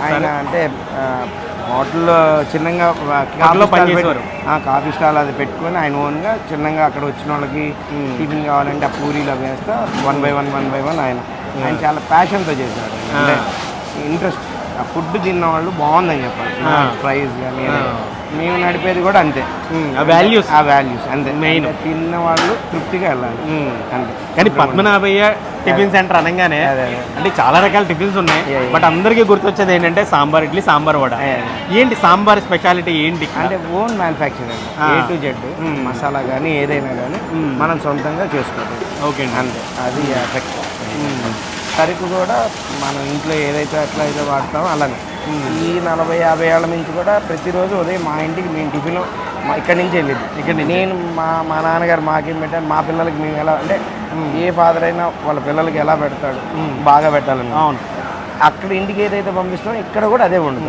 ఆయన అంటే హోటల్లో చిన్నగా కాఫీ స్టాల్ అది పెట్టుకొని ఆయన ఓన్గా చిన్నగా అక్కడ వచ్చిన వాళ్ళకి టిఫిన్ కావాలంటే ఆ పూరీలు అవి వేస్తా 1 by 1 ఆయన చాలా ప్యాషన్తో చేశారు. అంటే ఇంట్రెస్ట్ ఆ ఫుడ్ తిన్న వాళ్ళు బాగుందని చెప్పాలి. ప్రైస్ కానీ మేము నడిపేది కూడా అంతే. ఆ వాల్యూస్ అంతే. మెయిన్ తిన్న వాళ్ళు తృప్తిగా వెళ్ళాలి అంతే. కానీ పద్మనాభయ్య టిఫిన్ సెంటర్ అనగానే అంటే చాలా రకాల టిఫిన్స్ ఉన్నాయి, బట్ అందరికీ గుర్తొచ్చేది ఏంటంటే సాంబార్ ఇడ్లీ, సాంబార్ వడ. ఏంటి సాంబార్ స్పెషాలిటీ ఏంటి అంటే own manufacture A to Z masala కానీ ఏదైనా కానీ మనం సొంతంగా చేసుకోవాలి. ఓకే అంతే, అది ఎఫెక్ట్. సరుకు కూడా మనం ఇంట్లో ఏదైతే ఎట్లా అయితే వాడతామో అలానే ఈ 40-50 ఏళ్ళ నుంచి కూడా ప్రతిరోజు ఉదయం మా ఇంటికి మేము టిఫిన్ ఇక్కడి నుంచి వెళ్ళింది. ఇక్కడ నేను మా నాన్నగారు మాకేం పెట్టారు, మా పిల్లలకి మేము ఎలా అంటే ఏ ఫాదర్ అయినా వాళ్ళ పిల్లలకి ఎలా పెడతాడు బాగా పెట్టాలని. అవును, అక్కడ ఇంటికి ఏదైతే పంపిస్తామో ఇక్కడ కూడా అదే వండుతాం.